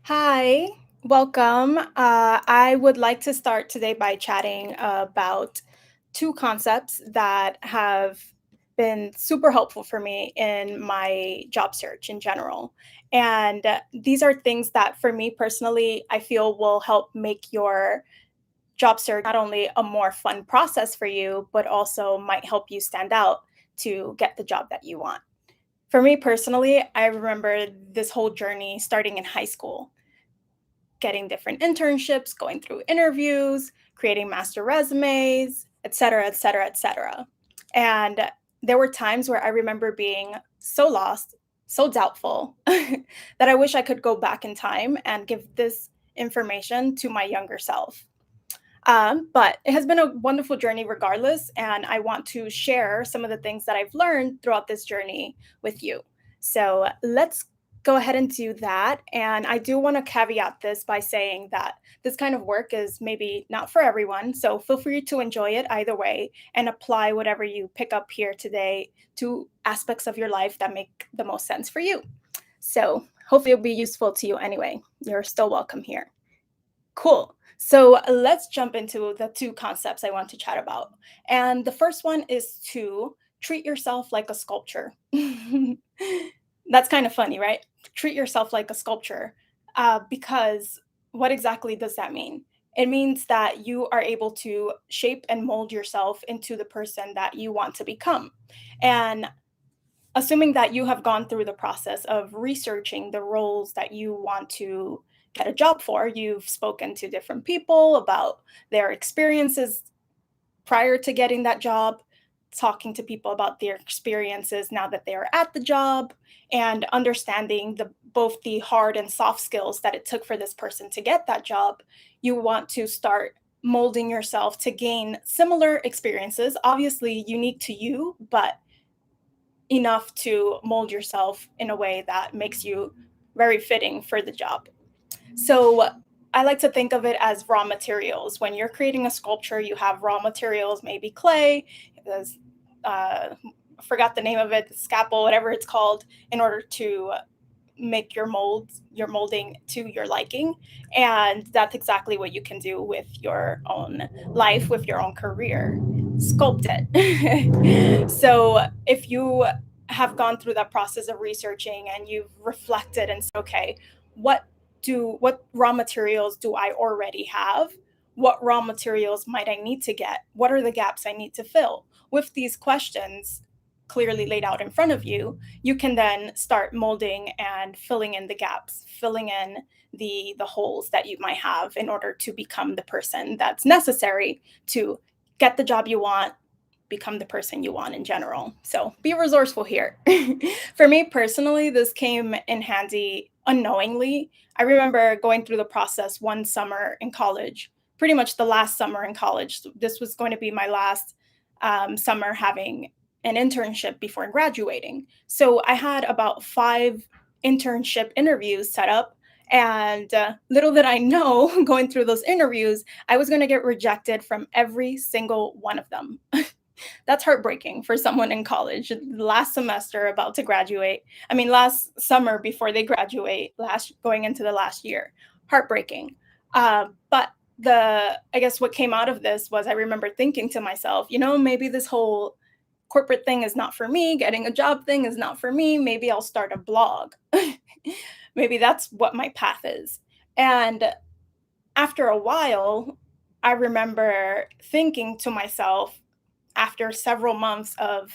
Hi, welcome. I would like to start today by chatting about two concepts that have been super helpful for me in my job search in general. And these are things that, for me personally, I feel will help make your job search not only a more fun process for you, but also might help you stand out to get the job that you want. For me personally, I remember this whole journey starting in high school, getting different internships, going through interviews, creating master resumes, et cetera, et cetera, et cetera. And there were times where I remember being so lost, so doubtful that I wish I could go back in time and give this information to my younger self. But it has been a wonderful journey regardless, and I want to share some of the things that I've learned throughout this journey with you. So let's go ahead and do that. And I do want to caveat this by saying that this kind of work is maybe not for everyone. So feel free to enjoy it either way and apply whatever you pick up here today to aspects of your life that make the most sense for you. So hopefully it'll be useful to you anyway. You're still welcome here. Cool. So let's jump into the two concepts I want to chat about. And the first one is to treat yourself like a sculpture. That's kind of funny, right? Treat yourself like a sculpture. Because what exactly does that mean? It means that you are able to shape and mold yourself into the person that you want to become. And assuming that you have gone through the process of researching the roles that you want to get a job for, you've spoken to different people about their experiences prior to getting that job, talking to people about their experiences now that they are at the job, and understanding the both the hard and soft skills that it took for this person to get that job. You want to start molding yourself to gain similar experiences, obviously unique to you, but enough to mold yourself in a way that makes you very fitting for the job. So I like to think of it as raw materials. When you're creating a sculpture, you have raw materials, maybe clay, there's, I forgot the name of it, the scalpel, whatever it's called, in order to make your molding to your liking. And that's exactly what you can do with your own life, with your own career. Sculpt it. So if you have gone through that process of researching and you've reflected and said, okay, what raw materials do I already have? What raw materials might I need to get? What are the gaps I need to fill? With these questions clearly laid out in front of you, you can then start molding and filling in the gaps, filling in the holes that you might have in order to become the person that's necessary to get the job you want, become the person you want in general. So be resourceful here. For me personally, this came in handy unknowingly. I remember going through the process one summer in college, pretty much the last summer in college. This was going to be my last summer having an internship before graduating. So I had about five internship interviews set up. And little did I know, going through those interviews, I was going to get rejected from every single one of them. That's heartbreaking for someone in college, last semester about to graduate. I mean, last summer before they graduate, last going into the last year. Heartbreaking. But I guess what came out of this was I remember thinking to myself, maybe this whole corporate thing is not for me, getting a job thing is not for me. Maybe I'll start a blog. Maybe that's what my path is. And after a while, I remember thinking to myself, after several months of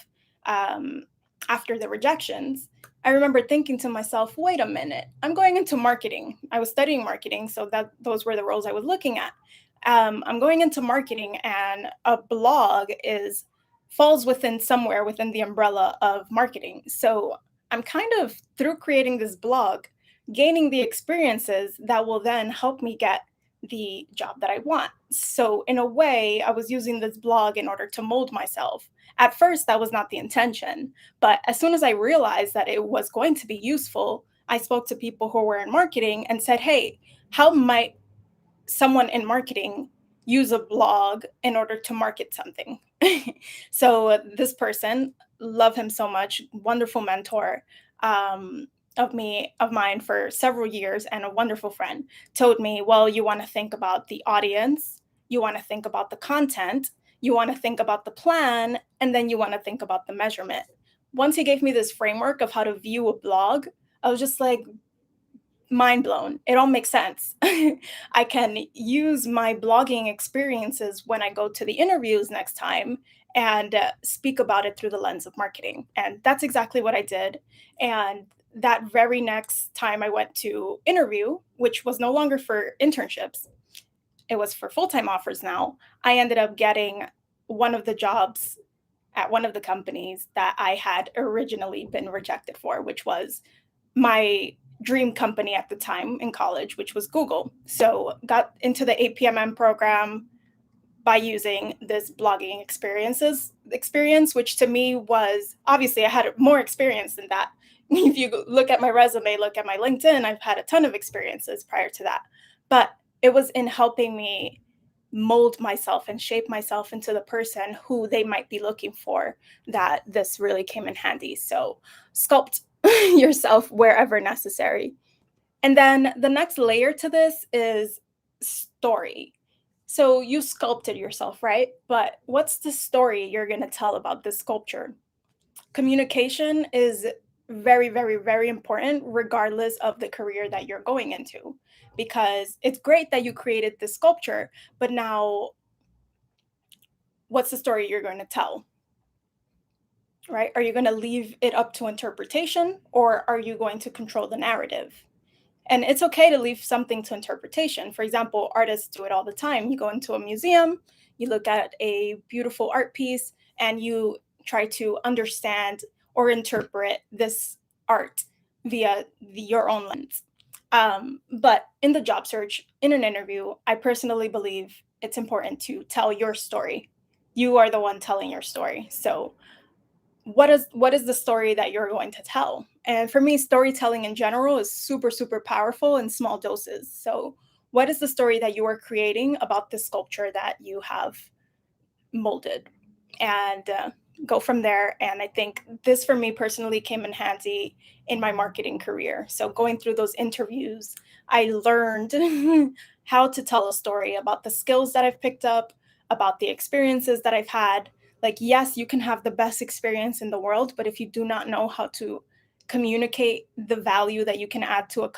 um, after the rejections, I remember thinking to myself, wait a minute, I'm going into marketing. I was studying marketing, so that those were the roles I was looking at. I'm going into marketing, and a blog is falls within somewhere within the umbrella of marketing. So I'm kind of through creating this blog, gaining the experiences that will then help me get the job that I want. So, in a way, I was using this blog in order to mold myself. At first, that was not the intention. But as soon as I realized that it was going to be useful, I spoke to people who were in marketing and said, hey, how might someone in marketing use a blog in order to market something? So, this person, love him so much, wonderful mentor. Um, of mine for several years and a wonderful friend told me, "Well, you want to think about the audience, you want to think about the content, you want to think about the plan, and then you want to think about the measurement." Once he gave me this framework of how to view a blog, I was just like, mind blown. It all makes sense. I can use my blogging experiences when I go to the interviews next time and speak about it through the lens of marketing. And that's exactly what I did. And that very next time I went to interview, which was no longer for internships, it was for full time offers now, I ended up getting one of the jobs at one of the companies that I had originally been rejected for, which was my dream company at the time in college, which was Google. So got into the APMM program by using this blogging experience, which to me was obviously I had more experience than that. If you look at my resume, look at my LinkedIn, I've had a ton of experiences prior to that. But it was in helping me mold myself and shape myself into the person who they might be looking for that this really came in handy. So sculpt yourself wherever necessary. And then the next layer to this is story. So you sculpted yourself, right? But what's the story you're going to tell about this sculpture? Communication is very, very, very important, regardless of the career that you're going into. Because it's great that you created this sculpture, but now what's the story you're going to tell? Right? Are you going to leave it up to interpretation or are you going to control the narrative? And it's okay to leave something to interpretation. For example, artists do it all the time. You go into a museum, you look at a beautiful art piece, and you try to understand or interpret this art via your own lens. But in the job search, in an interview, I personally believe it's important to tell your story. You are the one telling your story. So what is the story that you're going to tell? And for me, storytelling in general is super, super powerful in small doses. So what is the story that you are creating about the sculpture that you have molded? And go from there. And I think this for me personally came in handy in my marketing career. So going through those interviews, I learned how to tell a story about the skills that I've picked up, about the experiences that I've had. Like, yes, you can have the best experience in the world, but if you do not know how to communicate the value that you can add to a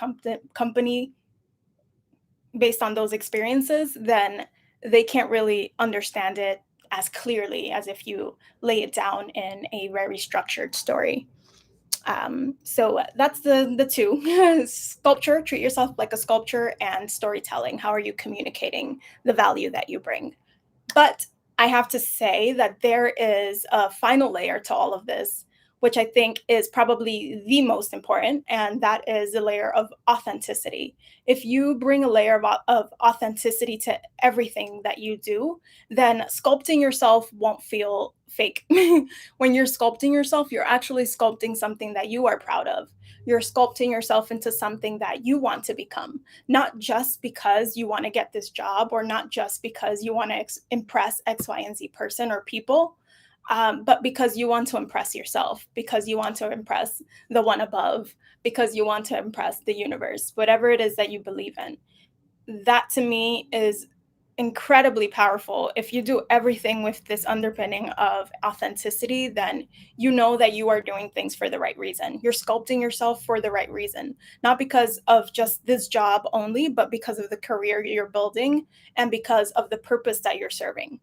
company based on those experiences, then they can't really understand it as clearly as if you lay it down in a very structured story. So that's the two sculpture. Treat yourself like a sculpture, and storytelling. How are you communicating the value that you bring? But I have to say that there is a final layer to all of this, which I think is probably the most important, and that is the layer of authenticity. If you bring a layer of authenticity to everything that you do, then sculpting yourself won't feel fake. When you're sculpting yourself, you're actually sculpting something that you are proud of. You're sculpting yourself into something that you want to become, not just because you want to get this job or not just because you want to impress X, Y, and Z person or people, but because you want to impress yourself, because you want to impress the one above, because you want to impress the universe, whatever it is that you believe in. That to me is incredibly powerful. If you do everything with this underpinning of authenticity, then you know that you are doing things for the right reason. You're sculpting yourself for the right reason, not because of just this job only, but because of the career you're building and because of the purpose that you're serving.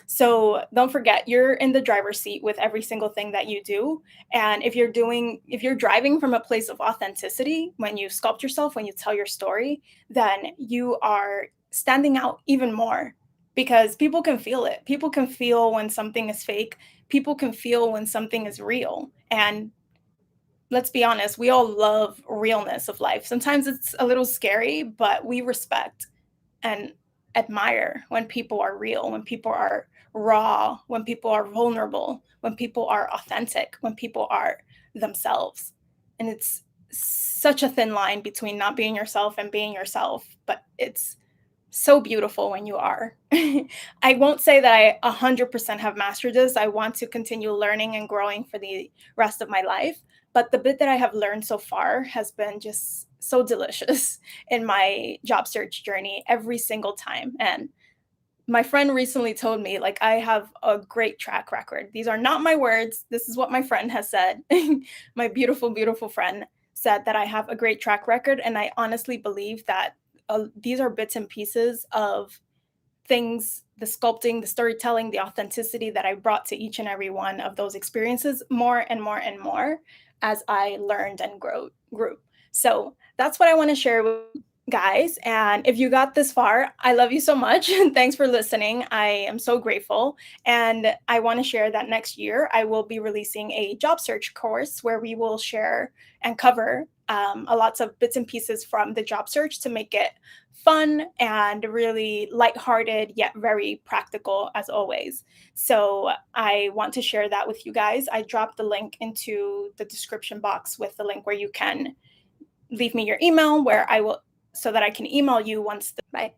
So don't forget, you're in the driver's seat with every single thing that you do. And if you're driving from a place of authenticity, when you sculpt yourself, when you tell your story, then you are standing out even more because people can feel it. People can feel when something is fake. People can feel when something is real. And let's be honest, we all love realness of life. Sometimes it's a little scary, but we respect and admire when people are real, when people are raw, when people are vulnerable, when people are authentic, when people are themselves. And it's such a thin line between not being yourself and being yourself, but it's so beautiful when you are. I won't say that I 100% have mastered this. I want to continue learning and growing for the rest of my life, But the bit that I have learned so far has been just so delicious in my job search journey every single time. And my friend recently told me, like, I have a great track record. These are not my words. This is what my friend has said. My beautiful, beautiful friend said that I have a great track record. And I honestly believe that these are bits and pieces of things, the sculpting, the storytelling, the authenticity that I brought to each and every one of those experiences more and more and more as I learned and grew. So that's what I want to share with guys. And if you got this far, I love you so much. And thanks for listening. I am so grateful. And I want to share that next year I will be releasing a job search course where we will share and cover a lots of bits and pieces from the job search to make it fun and really lighthearted, yet very practical as always. So I want to share that with you guys. I dropped the link into the description box with the link where you can leave me your email where I will so that I can email you once the bye.